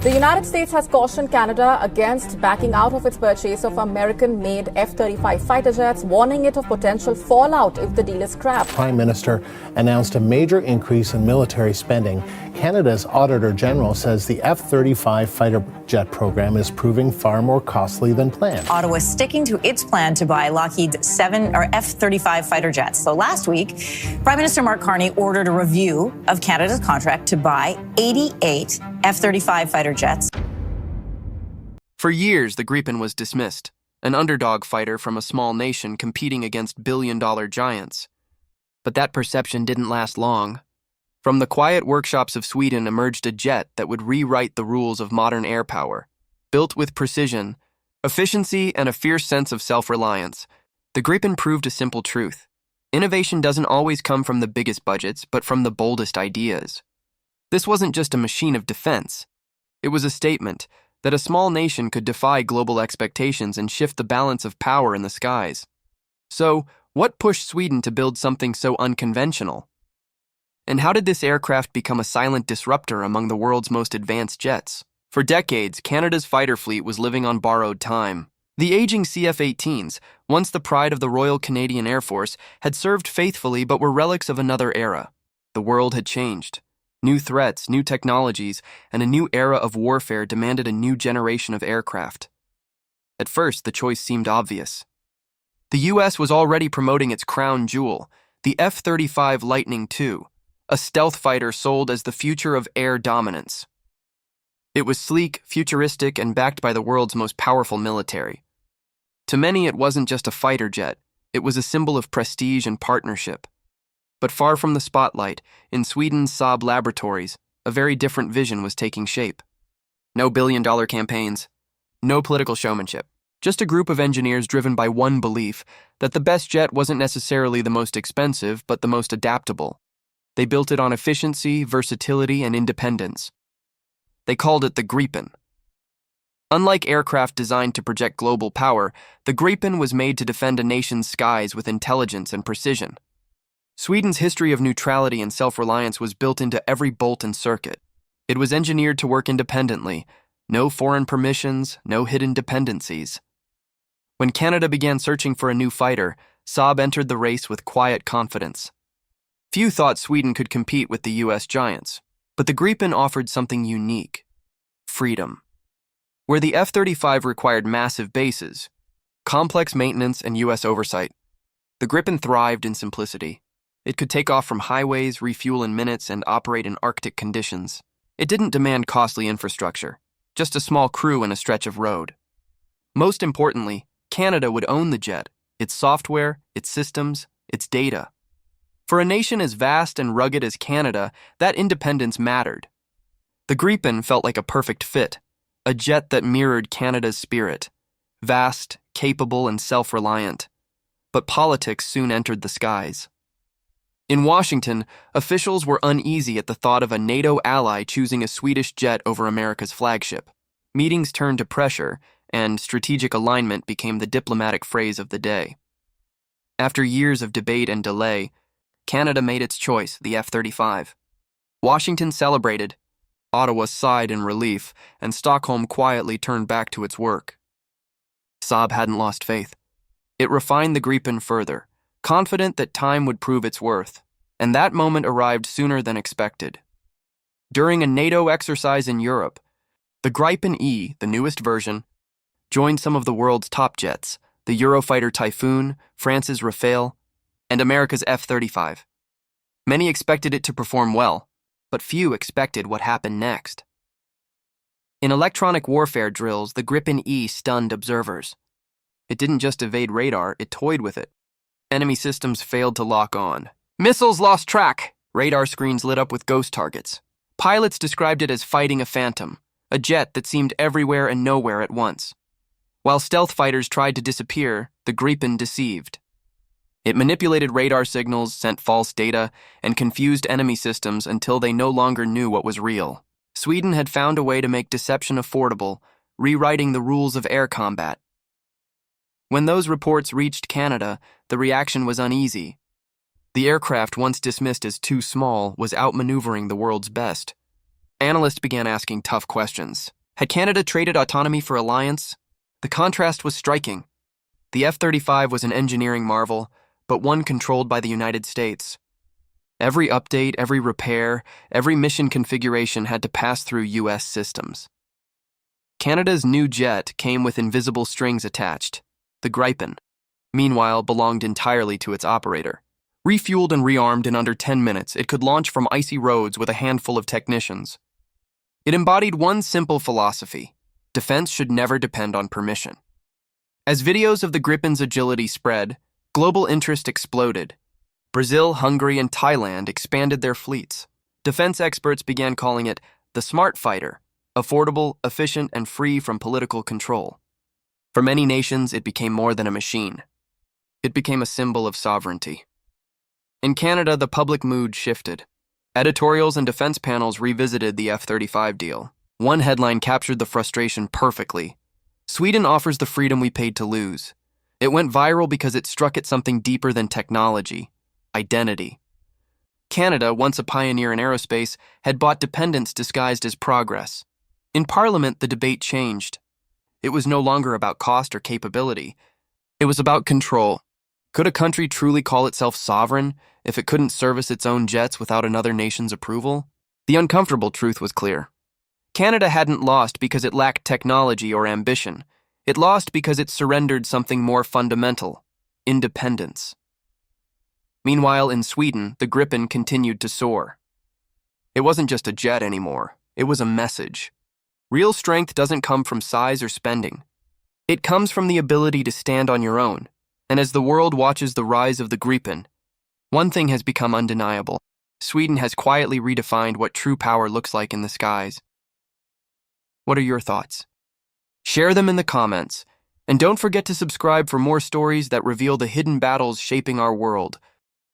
The United States has cautioned Canada against backing out of its purchase of American-made F-35 fighter jets, warning it of potential fallout if the deal is scrapped. Prime Minister announced a major increase in military spending. Canada's Auditor General says the F-35 fighter jet program is proving far more costly than planned. Ottawa is sticking to its plan to buy Lockheed's F-35 fighter jets. So last week, Prime Minister Mark Carney ordered a review of Canada's contract to buy 88 F-35 fighter jets. For years, the Gripen was dismissed, an underdog fighter from a small nation competing against billion-dollar giants. But that perception didn't last long. From the quiet workshops of Sweden emerged a jet that would rewrite the rules of modern air power. Built with precision, efficiency, and a fierce sense of self-reliance, the Gripen proved a simple truth. Innovation doesn't always come from the biggest budgets, but from the boldest ideas. This wasn't just a machine of defense. It was a statement that a small nation could defy global expectations and shift the balance of power in the skies. So, what pushed Sweden to build something so unconventional? And how did this aircraft become a silent disruptor among the world's most advanced jets? For decades, Canada's fighter fleet was living on borrowed time. The aging CF-18s, once the pride of the Royal Canadian Air Force, had served faithfully but were relics of another era. The world had changed. New threats, new technologies, and a new era of warfare demanded a new generation of aircraft. At first, the choice seemed obvious. The U.S. was already promoting its crown jewel, the F-35 Lightning II, a stealth fighter sold as the future of air dominance. It was sleek, futuristic, and backed by the world's most powerful military. To many, it wasn't just a fighter jet. It was a symbol of prestige and partnership. But far from the spotlight, in Sweden's Saab laboratories, a very different vision was taking shape. No billion-dollar campaigns, no political showmanship. Just a group of engineers driven by one belief, that the best jet wasn't necessarily the most expensive, but the most adaptable. They built it on efficiency, versatility, and independence. They called it the Gripen. Unlike aircraft designed to project global power, the Gripen was made to defend a nation's skies with intelligence and precision. Sweden's history of neutrality and self-reliance was built into every bolt and circuit. It was engineered to work independently, no foreign permissions, no hidden dependencies. When Canada began searching for a new fighter, Saab entered the race with quiet confidence. Few thought Sweden could compete with the U.S. giants, but the Gripen offered something unique: freedom. Where the F-35 required massive bases, complex maintenance, and U.S. oversight, the Gripen thrived in simplicity. It could take off from highways, refuel in minutes, and operate in Arctic conditions. It didn't demand costly infrastructure, just a small crew and a stretch of road. Most importantly, Canada would own the jet, its software, its systems, its data. For a nation as vast and rugged as Canada, that independence mattered. The Gripen felt like a perfect fit, a jet that mirrored Canada's spirit, vast, capable, and self-reliant. But politics soon entered the skies. In Washington, officials were uneasy at the thought of a NATO ally choosing a Swedish jet over America's flagship. Meetings turned to pressure, and strategic alignment became the diplomatic phrase of the day. After years of debate and delay, Canada made its choice, the F-35. Washington celebrated, Ottawa sighed in relief, and Stockholm quietly turned back to its work. Saab hadn't lost faith. It refined the Gripen further, confident that time would prove its worth, and that moment arrived sooner than expected. During a NATO exercise in Europe, the Gripen E, the newest version, joined some of the world's top jets, the Eurofighter Typhoon, France's Rafale, and America's F-35. Many expected it to perform well, but few expected what happened next. In electronic warfare drills, the Gripen E stunned observers. It didn't just evade radar, it toyed with it. Enemy systems failed to lock on. Missiles lost track. Radar screens lit up with ghost targets. Pilots described it as fighting a phantom, a jet that seemed everywhere and nowhere at once. While stealth fighters tried to disappear, the Gripen deceived. It manipulated radar signals, sent false data, and confused enemy systems until they no longer knew what was real. Sweden had found a way to make deception affordable, rewriting the rules of air combat. When those reports reached Canada, the reaction was uneasy. The aircraft, once dismissed as too small, was outmaneuvering the world's best. Analysts began asking tough questions. Had Canada traded autonomy for alliance? The contrast was striking. The F-35 was an engineering marvel, but one controlled by the United States. Every update, every repair, every mission configuration had to pass through U.S. systems. Canada's new jet came with invisible strings attached. The Gripen, meanwhile, belonged entirely to its operator. Refueled and rearmed in under 10 minutes, it could launch from icy roads with a handful of technicians. It embodied one simple philosophy: defense should never depend on permission. As videos of the Gripen's agility spread, global interest exploded. Brazil, Hungary, and Thailand expanded their fleets. Defense experts began calling it the smart fighter, affordable, efficient, and free from political control. For many nations, it became more than a machine. It became a symbol of sovereignty. In Canada, the public mood shifted. Editorials and defense panels revisited the F-35 deal. One headline captured the frustration perfectly: Sweden offers the freedom we paid to lose. It went viral because it struck at something deeper than technology: identity. Canada, once a pioneer in aerospace, had bought dependence disguised as progress. In Parliament, the debate changed. It was no longer about cost or capability. It was about control. Could a country truly call itself sovereign if it couldn't service its own jets without another nation's approval? The uncomfortable truth was clear. Canada hadn't lost because it lacked technology or ambition. It lost because it surrendered something more fundamental: independence. Meanwhile, in Sweden, the Gripen continued to soar. It wasn't just a jet anymore. It was a message. Real strength doesn't come from size or spending. It comes from the ability to stand on your own. And as the world watches the rise of the Gripen, one thing has become undeniable: Sweden has quietly redefined what true power looks like in the skies. What are your thoughts? Share them in the comments, and don't forget to subscribe for more stories that reveal the hidden battles shaping our world.